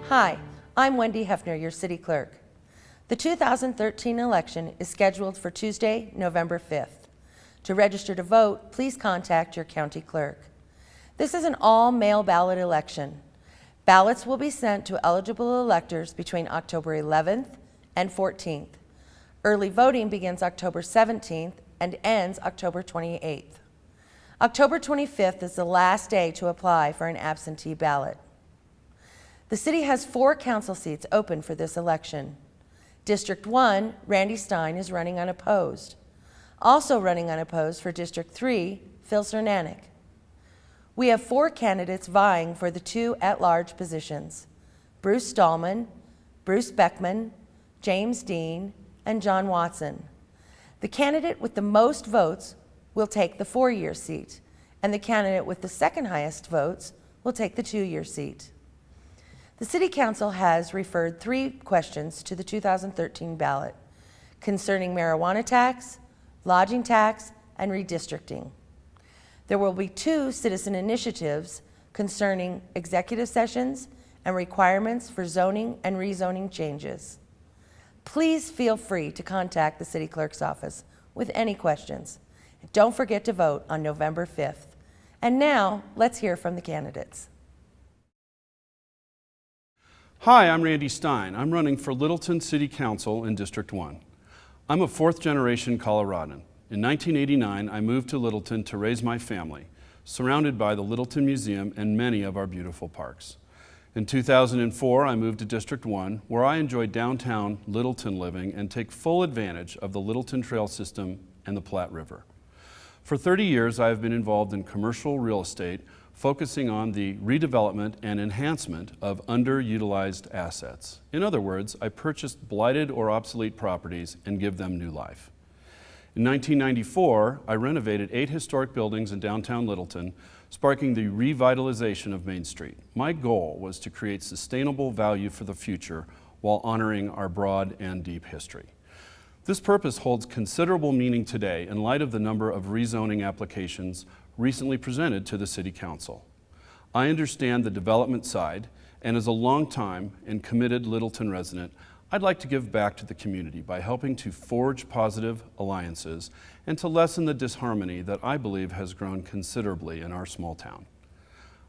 Hi, I'm Wendy Hefner, your city clerk. The 2013 election is scheduled for Tuesday, November 5th. To register to vote, please contact your county clerk. This is an all-mail ballot election. Ballots will be sent to eligible electors between October 11th and 14th. Early voting begins October 17th and ends October 28th. October 25th is the last day to apply for an absentee ballot. The city has 4 council seats open for this election. District 1, Randy Stein is running unopposed. Also running unopposed for District 3, Phil Cernanek. We have 4 candidates vying for the 2 at-large positions: Bruce Stallman, Bruce Beckman, James Dean, and John Watson. The candidate with the most votes will take the 4-year seat, and the candidate with the second highest votes will take the 2-year seat. The City Council has referred 3 questions to the 2013 ballot concerning marijuana tax, lodging tax, and redistricting. There will be 2 citizen initiatives concerning executive sessions and requirements for zoning and rezoning changes. Please feel free to contact the City Clerk's office with any questions. Don't forget to vote on November 5th. And now, let's hear from the candidates. Hi, I'm Randy Stein. I'm running for Littleton City Council in District 1. I'm a 4th-generation Coloradan. In 1989, I moved to Littleton to raise my family, surrounded by the Littleton Museum and many of our beautiful parks. In 2004, I moved to District 1, where I enjoy downtown Littleton living and take full advantage of the Littleton Trail System and the Platte River. For 30 years, I have been involved in commercial real estate, focusing on the redevelopment and enhancement of underutilized assets. In other words, I purchased blighted or obsolete properties and give them new life. In 1994, I renovated 8 historic buildings in downtown Littleton, sparking the revitalization of Main Street. My goal was to create sustainable value for the future while honoring our broad and deep history. This purpose holds considerable meaning today in light of the number of rezoning applications recently presented to the City Council. I understand the development side, and as a long-time and committed Littleton resident, I'd like to give back to the community by helping to forge positive alliances and to lessen the disharmony that I believe has grown considerably in our small town.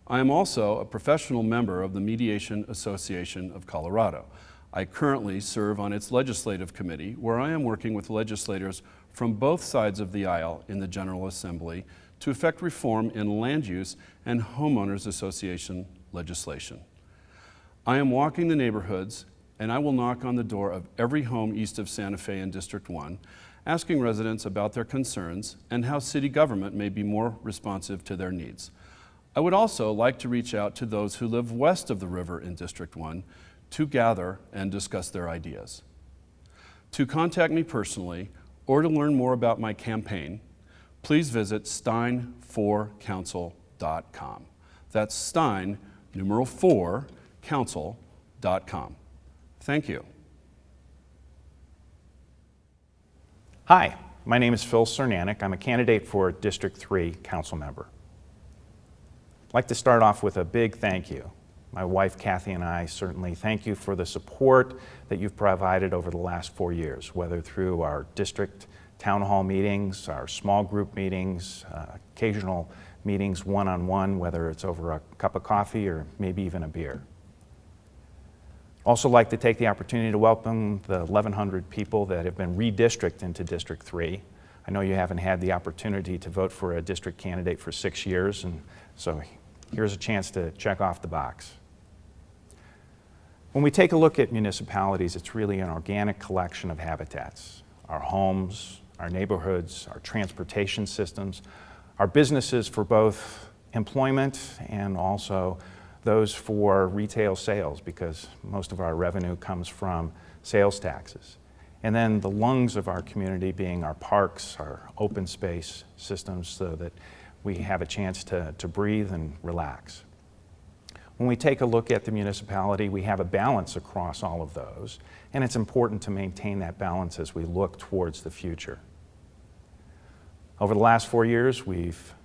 I am also a professional member of the Mediation Association of Colorado. I currently serve on its legislative committee, where I am working with legislators from both sides of the aisle in the General Assembly to effect reform in land use and homeowners association legislation. I am walking the neighborhoods, and I will knock on the door of every home east of Santa Fe in District 1, asking residents about their concerns and how city government may be more responsive to their needs. I would also like to reach out to those who live west of the river in District 1 to gather and discuss their ideas. To contact me personally or to learn more about my campaign, please visit stein4council.com. That's Stein, numeral 4, council.com. Thank you. Hi, my name is Phil Cernanek. I'm a candidate for District 3 council member. I'd like to start off with a big thank you. My wife Kathy and I certainly thank you for the support that you've provided over the last 4 years, whether through our district town hall meetings, our small group meetings, occasional meetings one-on-one, whether it's over a cup of coffee or maybe even a beer. Also like to take the opportunity to welcome the 1,100 people that have been redistricted into District 3. I know you haven't had the opportunity to vote for a district candidate for 6 years, and so here's a chance to check off the box. When we take a look at municipalities, it's really an organic collection of habitats. Our homes, our neighborhoods, our transportation systems, our businesses for both employment and also those for retail sales, because most of our revenue comes from sales taxes. And then the lungs of our community being our parks, our open space systems, so that we have a chance to breathe and relax. When we take a look at the municipality, we have a balance across all of those, and it's important to maintain that balance as we look towards the future. Over the last 4 years, we've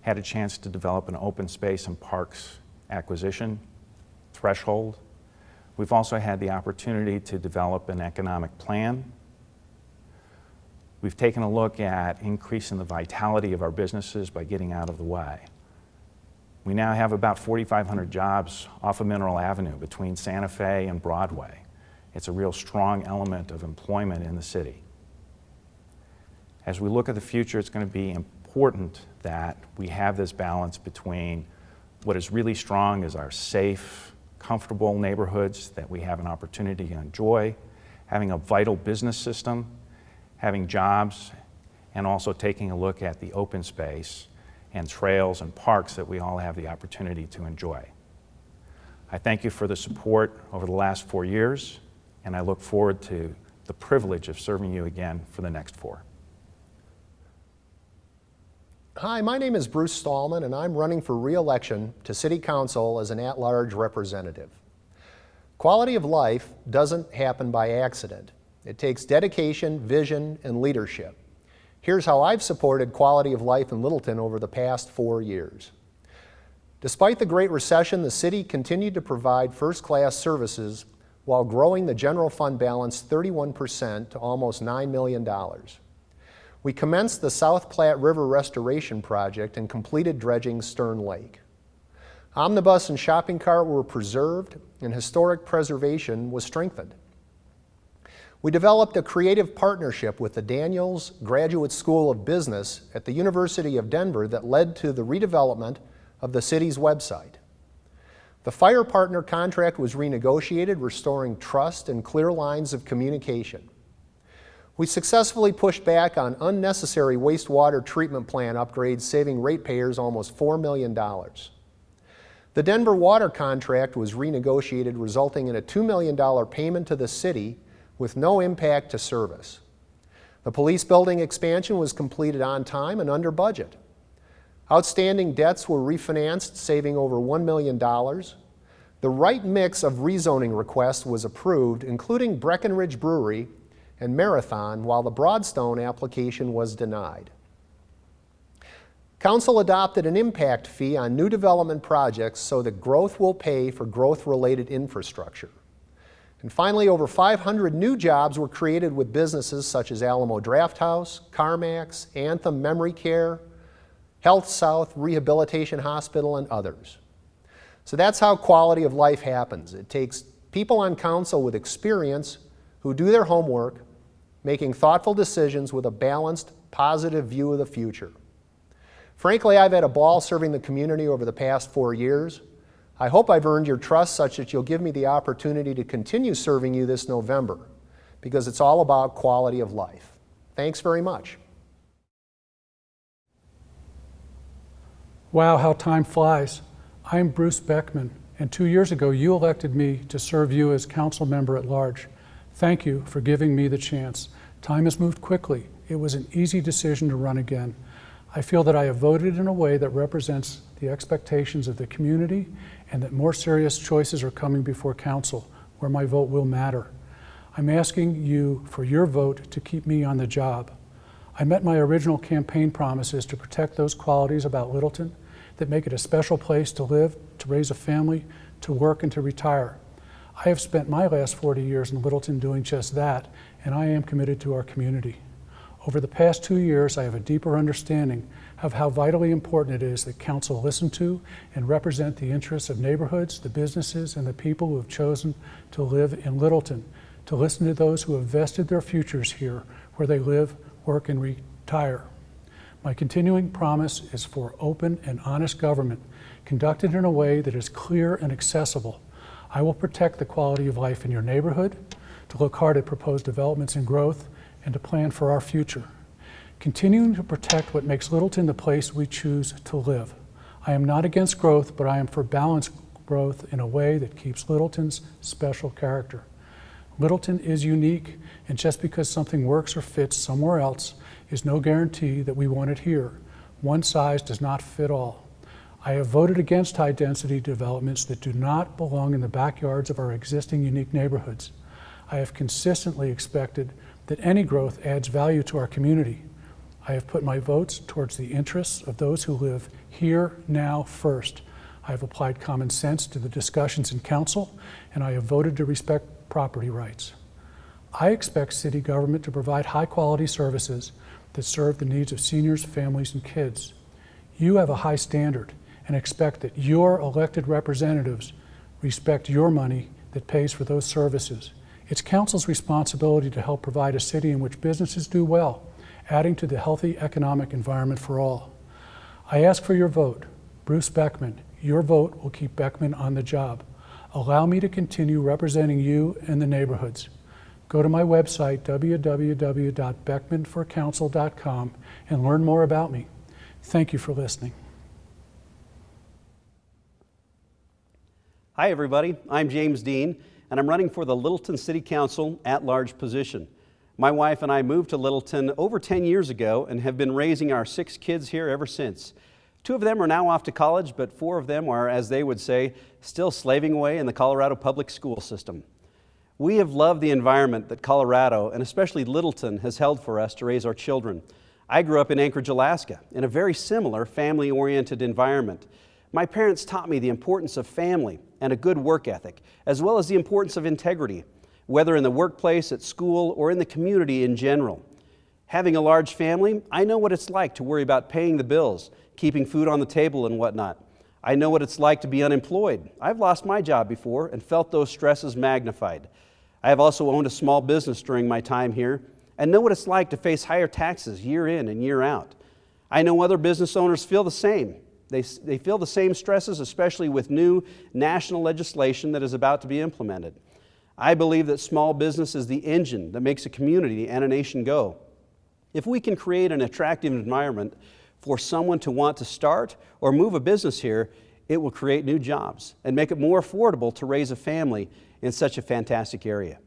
had a chance to develop an open space and parks acquisition threshold We've also had the opportunity to develop an economic plan. We've taken a look at increasing the vitality of our businesses by getting out of the way. We now have about 4,500 jobs off of Mineral Avenue between Santa Fe and Broadway. It's a real strong element of employment in the city. As we look at the future, it's going to be important that we have this balance between what is really strong is our safe, comfortable neighborhoods that we have an opportunity to enjoy, having a vital business system, having jobs, and also taking a look at the open space and trails and parks that we all have the opportunity to enjoy. I thank you for the support over the last 4 years, and I look forward to the privilege of serving you again for the next 4. Hi, my name is Bruce Stallman, and I'm running for re-election to City Council as an at-large representative. Quality of life doesn't happen by accident. It takes dedication, vision, and leadership. Here's how I've supported quality of life in Littleton over the past 4 years. Despite the Great Recession, the city continued to provide first-class services while growing the general fund balance 31% to almost $9 million. We commenced the South Platte River Restoration Project and completed dredging Stern Lake. Omnibus and shopping cart were preserved, and historic preservation was strengthened. We developed a creative partnership with the Daniels Graduate School of Business at the University of Denver that led to the redevelopment of the city's website. The Fire Partner contract was renegotiated, restoring trust and clear lines of communication. We successfully pushed back on unnecessary wastewater treatment plant upgrades, saving ratepayers almost $4 million. The Denver Water contract was renegotiated, resulting in a $2 million payment to the city with no impact to service. The police building expansion was completed on time and under budget. Outstanding debts were refinanced, saving over $1 million. The right mix of rezoning requests was approved, including Breckenridge Brewery and Marathon, while the Broadstone application was denied. Council adopted an impact fee on new development projects so that growth will pay for growth-related infrastructure. And finally, over 500 new jobs were created with businesses such as Alamo Drafthouse, CarMax, Anthem Memory Care, Health South Rehabilitation Hospital, and others. So that's how quality of life happens. It takes people on council with experience who do their homework, making thoughtful decisions with a balanced, positive view of the future. Frankly, I've had a ball serving the community over the past 4 years. I hope I've earned your trust such that you'll give me the opportunity to continue serving you this November, because it's all about quality of life. Thanks very much. Wow, how time flies. I'm Bruce Beckman, and 2 years ago you elected me to serve you as council member at large. Thank you for giving me the chance. Time has moved quickly. It was an easy decision to run again. I feel that I have voted in a way that represents the expectations of the community and that more serious choices are coming before council, where my vote will matter. I'm asking you for your vote to keep me on the job. I met my original campaign promises to protect those qualities about Littleton that make it a special place to live, to raise a family, to work, and to retire. I have spent my last 40 years in Littleton doing just that, and I am committed to our community. Over the past 2 years, I have a deeper understanding of how vitally important it is that council listen to and represent the interests of neighborhoods, the businesses, and the people who have chosen to live in Littleton, to listen to those who have vested their futures here, where they live, work, and retire. My continuing promise is for open and honest government, conducted in a way that is clear and accessible. I will protect the quality of life in your neighborhood, to look hard at proposed developments and growth, and to plan for our future. Continuing to protect what makes Littleton the place we choose to live. I am not against growth, but I am for balanced growth in a way that keeps Littleton's special character. Littleton is unique, and just because something works or fits somewhere else is no guarantee that we want it here. One size does not fit all. I have voted against high-density developments that do not belong in the backyards of our existing unique neighborhoods. I have consistently expected that any growth adds value to our community. I have put my votes towards the interests of those who live here now first. I have applied common sense to the discussions in council, and I have voted to respect property rights. I expect city government to provide high-quality services that serve the needs of seniors, families, and kids. You have a high standard and expect that your elected representatives respect your money that pays for those services. It's council's responsibility to help provide a city in which businesses do well, adding to the healthy economic environment for all. I ask for your vote. Bruce Beckman, your vote will keep Beckman on the job. Allow me to continue representing you and the neighborhoods. Go to my website, www.beckmanforcouncil.com, and learn more about me. Thank you for listening. Hi, everybody. I'm James Dean, and I'm running for the Littleton City Council at-large position. My wife and I moved to Littleton over 10 years ago and have been raising our 6 kids here ever since. 2 of them are now off to college, but 4 of them are, as they would say, still slaving away in the Colorado public school system. We have loved the environment that Colorado, and especially Littleton, has held for us to raise our children. I grew up in Anchorage, Alaska, in a very similar family-oriented environment. My parents taught me the importance of family and a good work ethic, as well as the importance of integrity, whether in the workplace, at school, or in the community in general. Having a large family, I know what it's like to worry about paying the bills, keeping food on the table and whatnot. I know what it's like to be unemployed. I've lost my job before and felt those stresses magnified. I have also owned a small business during my time here and know what it's like to face higher taxes year in and year out. I know other business owners feel the same. They feel the same stresses, especially with new national legislation that is about to be implemented. I believe that small business is the engine that makes a community and a nation go. If we can create an attractive environment for someone to want to start or move a business here, it will create new jobs and make it more affordable to raise a family in such a fantastic area.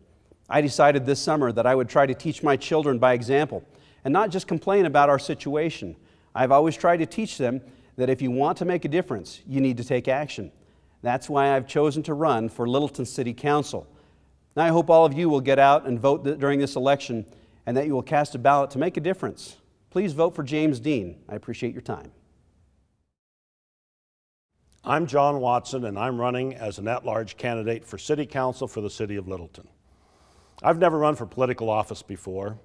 I decided this summer that I would try to teach my children by example and not just complain about our situation. I've always tried to teach them that if you want to make a difference, you need to take action. That's why I've chosen to run for Littleton City Council. Now, I hope all of you will get out and vote during this election and that you will cast a ballot to make a difference. Please vote for James Dean. I appreciate your time. I'm John Watson, and I'm running as an at-large candidate for City Council for the City of Littleton. I've never run for political office before.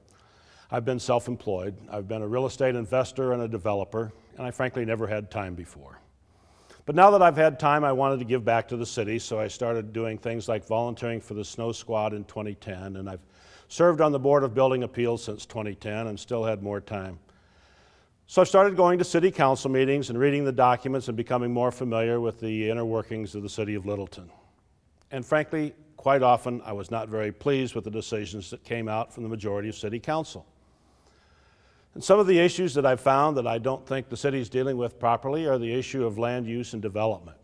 I've been self-employed. I've been a real estate investor and a developer, and I frankly never had time before. But now that I've had time, I wanted to give back to the city, so I started doing things like volunteering for the Snow Squad in 2010, and I've served on the Board of Building Appeals since 2010 and still had more time. So I started going to city council meetings and reading the documents and becoming more familiar with the inner workings of the city of Littleton. And frankly, quite often I was not very pleased with the decisions that came out from the majority of city council. And some of the issues that I've found that I don't think the city is dealing with properly are the issue of land use and development.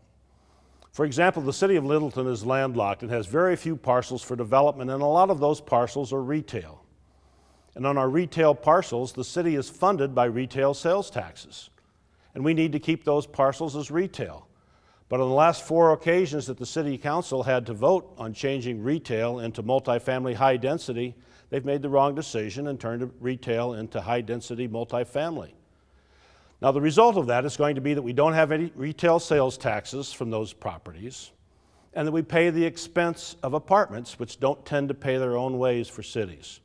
For example, the city of Littleton is landlocked and has very few parcels for development, and a lot of those parcels are retail. And on our retail parcels, the city is funded by retail sales taxes. And we need to keep those parcels as retail. But on the last 4 occasions that the city council had to vote on changing retail into multifamily high density, they've made the wrong decision and turned retail into high density multifamily. Now the result of that is going to be that we don't have any retail sales taxes from those properties, and that we pay the expense of apartments, which don't tend to pay their own ways for cities.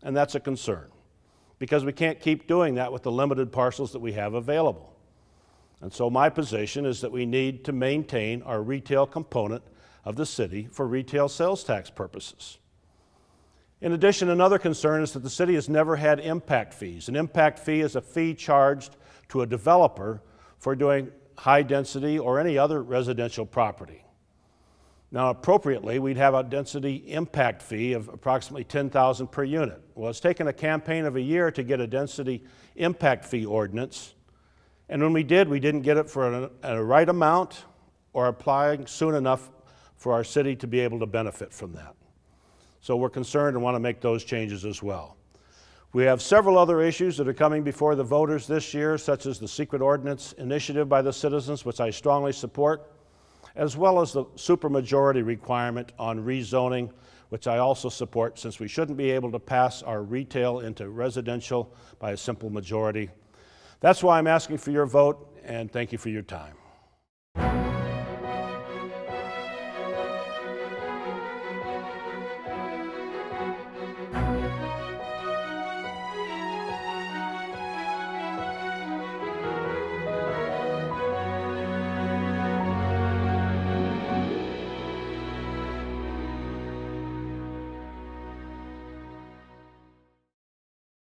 And that's a concern, because we can't keep doing that with the limited parcels that we have available. And so my position is that we need to maintain our retail component of the city for retail sales tax purposes. In addition, another concern is that the city has never had impact fees. An impact fee is a fee charged to a developer for doing high density or any other residential property. Now, appropriately, we'd have a density impact fee of approximately $10,000 per unit. Well, it's taken a campaign of a year to get a density impact fee ordinance, and when we didn't get it for a right amount or applying soon enough for our city to be able to benefit from that. So we're concerned and want to make those changes as well. We have several other issues that are coming before the voters this year, such as the secret ordinance initiative by the citizens, which I strongly support, as well as the supermajority requirement on rezoning, which I also support, since we shouldn't be able to pass our retail into residential by a simple majority. That's why I'm asking for your vote, and thank you for your time.